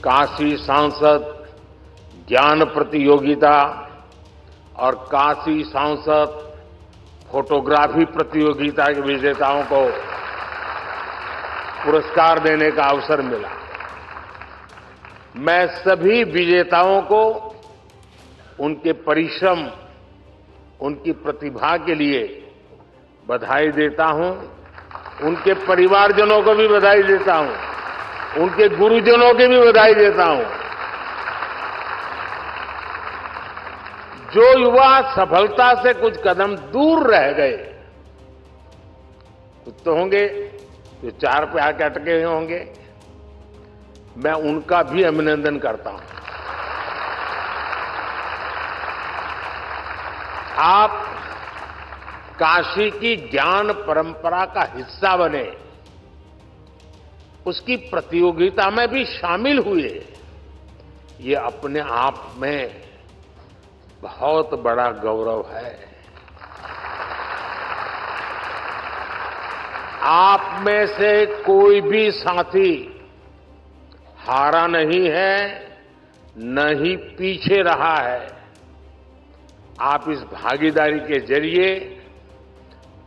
काशी सांसद ज्ञान प्रतियोगिता और काशी सांसद फोटोग्राफी प्रतियोगिता के विजेताओं को पुरस्कार देने का अवसर मिला। मैं सभी विजेताओं को उनके परिश्रम, उनकी प्रतिभा के लिए बधाई देता हूं। उनके परिवारजनों को भी बधाई देता हूं, उनके गुरुजनों की भी बधाई देता हूं। जो युवा सफलता से कुछ कदम दूर रह गए, कुछ तो होंगे जो 4 पे आके अटके हुए होंगे, मैं उनका भी अभिनंदन करता हूं। आप काशी की ज्ञान परंपरा का हिस्सा बने, उसकी प्रतियोगिता में भी शामिल हुए, ये अपने आप में बहुत बड़ा गौरव है। आप में से कोई भी साथी हारा नहीं है, न ही पीछे रहा है। आप इस भागीदारी के जरिए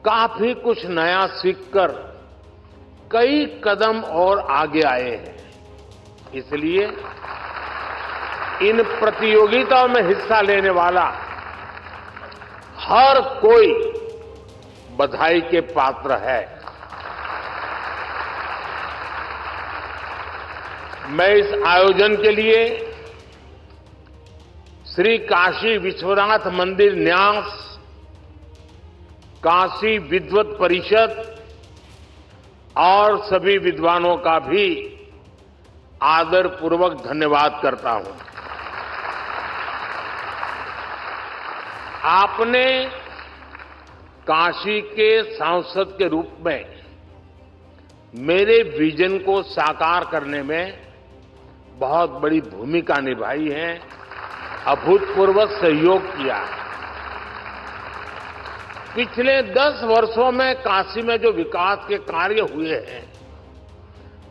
काफी कुछ नया सीखकर कई कदम और आगे आए हैं। इसलिए इन प्रतियोगिताओं में हिस्सा लेने वाला हर कोई बधाई के पात्र है। मैं इस आयोजन के लिए श्री काशी विश्वनाथ मंदिर न्यास, काशी विद्वत परिषद और सभी विद्वानों का भी आदरपूर्वक धन्यवाद करता हूं। आपने काशी के सांसद के रूप में मेरे विजन को साकार करने में बहुत बड़ी भूमिका निभाई है, अभूतपूर्व सहयोग किया है। पिछले 10 वर्षों में काशी में जो विकास के कार्य हुए हैं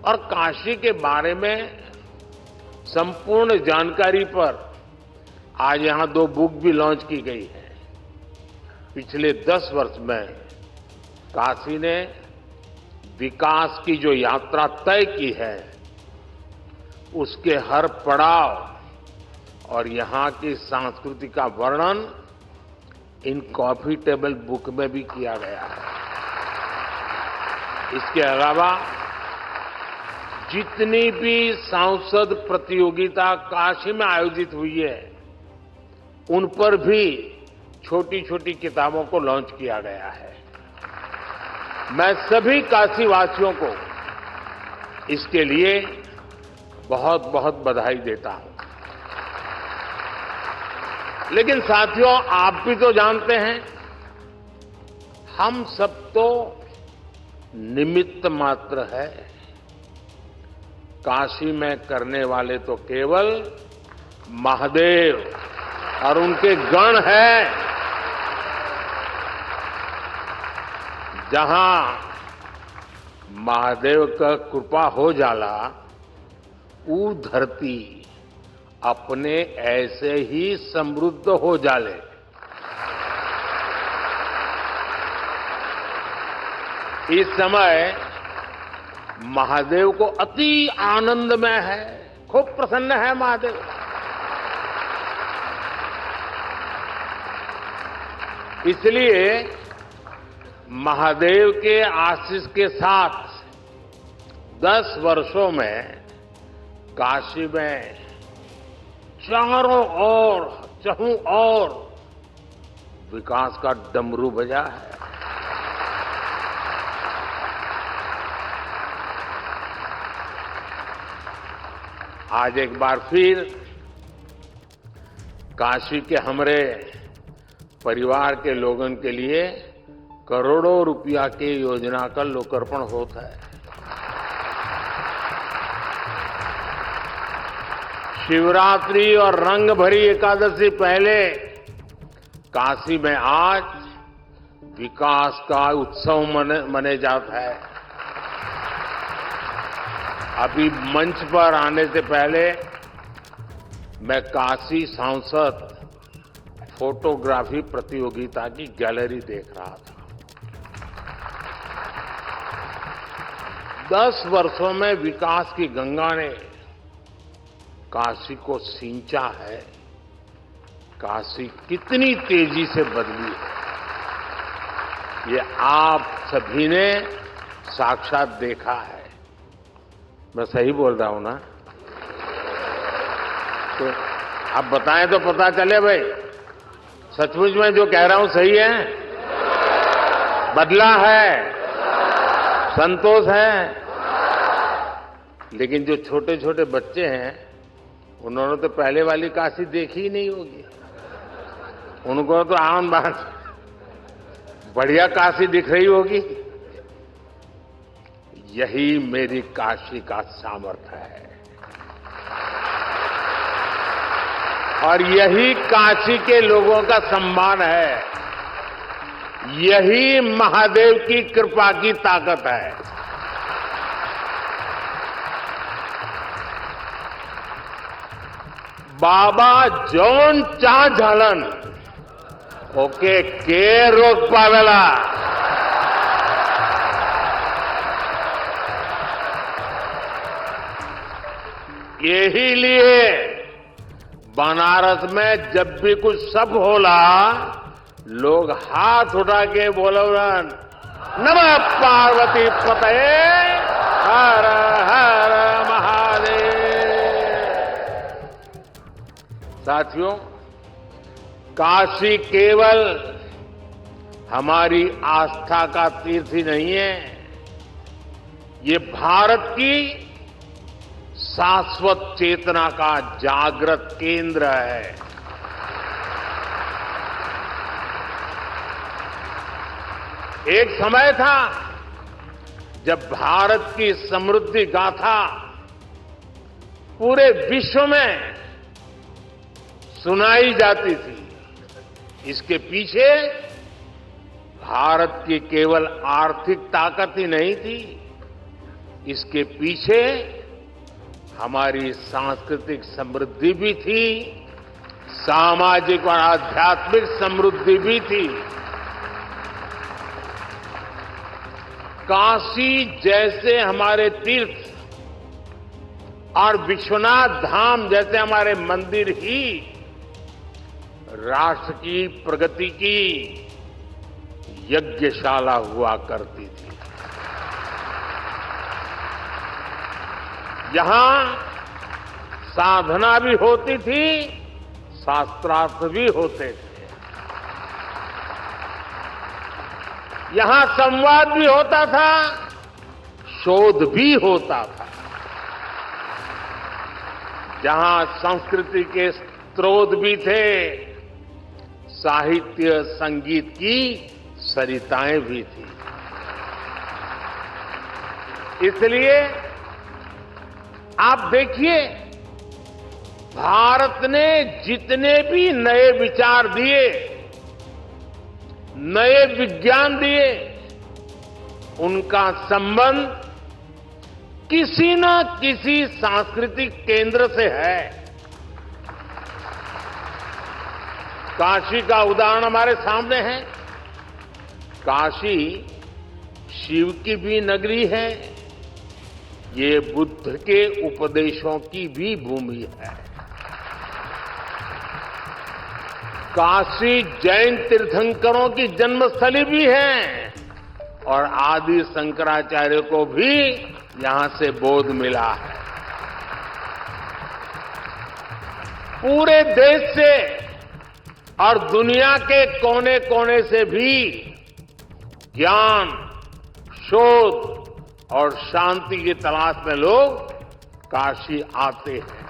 और काशी के बारे में संपूर्ण जानकारी पर आज यहां 2 बुक भी लॉन्च की गई है। पिछले 10 वर्ष में काशी ने विकास की जो यात्रा तय की है, उसके हर पड़ाव और यहां की संस्कृति का वर्णन इन कॉफी टेबल बुक में भी किया गया है। इसके अलावा जितनी भी सांसद प्रतियोगिता काशी में आयोजित हुई है, उन पर भी छोटी छोटी किताबों को लॉन्च किया गया है। मैं सभी काशीवासियों को इसके लिए बहुत बहुत बधाई देता हूं। लेकिन साथियों, आप भी तो जानते हैं, हम सब तो निमित्त मात्र है। काशी में करने वाले तो केवल महादेव और उनके गण हैं। जहां महादेव का कृपा हो जाला, वो धरती अपने ऐसे ही समृद्ध हो जाले। इस समय महादेव को अति आनंदमय है, खूब प्रसन्न है महादेव। इसलिए महादेव के आशीष के साथ 10 वर्षों में काशी में चारों ओर, चहुं ओर विकास का डमरू बजा है। आज एक बार फिर काशी के हमारे परिवार के लोगों के लिए करोड़ों रुपया की योजना का लोकार्पण होता है। शिवरात्रि और रंग भरी एकादशी पहले काशी में आज विकास का उत्सव मने जाता है। अभी मंच पर आने से पहले मैं काशी सांसद फोटोग्राफी प्रतियोगिता की गैलरी देख रहा था। 10 वर्षों में विकास की गंगा ने काशी को सींचा है। काशी कितनी तेजी से बदली है, ये आप सभी ने साक्षात देखा है। मैं सही बोल रहा हूं ना? तो आप बताएं तो पता चले भाई, सचमुच में जो कह रहा हूं सही है? बदला है, संतोष है। लेकिन जो छोटे छोटे बच्चे हैं, उन्होंने तो पहले वाली काशी देखी ही नहीं होगी। उनको तो आम बात बढ़िया काशी दिख रही होगी। यही मेरी काशी का सामर्थ्य है और यही काशी के लोगों का सम्मान है। यही महादेव की कृपा की ताकत है। बाबा जोन चा झालन ओके के रोक पावेला। यही लिए बनारस में जब भी कुछ सब होला, लोग हाथ उठा के बोलन नमः पार्वती पतये हर हर महादेव। साथियों, काशी केवल हमारी आस्था का तीर्थ ही नहीं है, ये भारत की शाश्वत चेतना का जागृत केंद्र है। एक समय था जब भारत की समृद्धि गाथा पूरे विश्व में सुनाई जाती थी। इसके पीछे भारत की केवल आर्थिक ताकत ही नहीं थी, इसके पीछे हमारी सांस्कृतिक समृद्धि भी थी, सामाजिक और आध्यात्मिक समृद्धि भी थी। काशी जैसे हमारे तीर्थ और विश्वनाथ धाम जैसे हमारे मंदिर ही राष्ट्र की प्रगति की यज्ञशाला हुआ करती थी। यहां साधना भी होती थी, शास्त्रार्थ भी होते थे। यहां संवाद भी होता था, शोध भी होता था। जहां संस्कृति के स्रोत भी थे, साहित्य संगीत की सरिताएं भी थी। इसलिए आप देखिए, भारत ने जितने भी नए विचार दिए, नए विज्ञान दिए, उनका संबंध किसी न किसी सांस्कृतिक केंद्र से है। काशी का उदाहरण हमारे सामने है। काशी शिव की भी नगरी है, ये बुद्ध के उपदेशों की भी भूमि है। काशी जैन तीर्थंकरों की जन्मस्थली भी है और आदि शंकराचार्य को भी यहां से बोध मिला है। पूरे देश से और दुनिया के कोने कोने से भी ज्ञान, शोध और शांति की तलाश में लोग काशी आते हैं।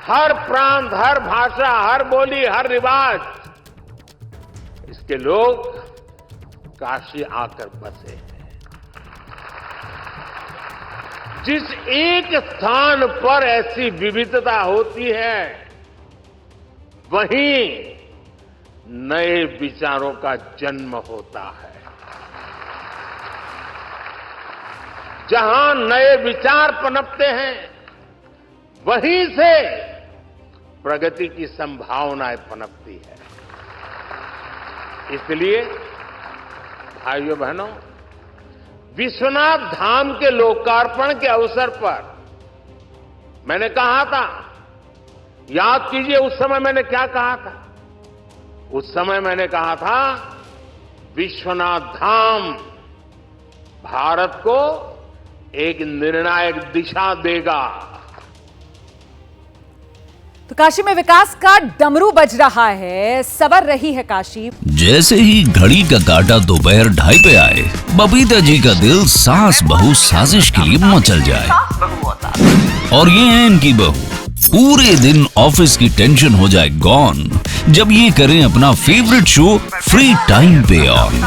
हर प्रांत, हर भाषा, हर बोली, हर रिवाज, इसके लोग काशी आकर बसे हैं। जिस एक स्थान पर ऐसी विविधता होती है, वहीं नए विचारों का जन्म होता है। जहां नए विचार पनपते हैं, वहीं से प्रगति की संभावनाएं पनपती है। इसलिए भाइयों बहनों, विश्वनाथ धाम के लोकार्पण के अवसर पर मैंने कहा था, याद कीजिए उस समय मैंने क्या कहा था। उस समय मैंने कहा था, विश्वनाथ धाम भारत को एक निर्णायक दिशा देगा। तो काशी में विकास का डमरू बज रहा है, सवर रही है काशी। जैसे ही घड़ी का काटा दोपहर 2:30 पे आए, बबीता जी का दिल सास बहू साजिश के लिए मचल जाए। और ये है इनकी बहू, पूरे दिन ऑफिस की टेंशन हो जाए गॉन जब ये करें अपना फेवरेट शो फ्री टाइम पे ऑन।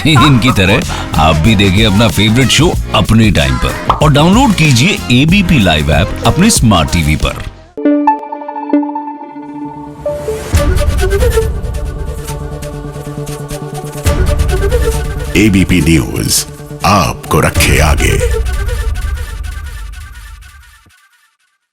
इनकी तरह आप भी देखिए अपना फेवरेट शो अपने टाइम पर और डाउनलोड कीजिए एबीपी लाइव ऐप अपने स्मार्ट टीवी पर। एबीपी न्यूज आपको रखे आगे।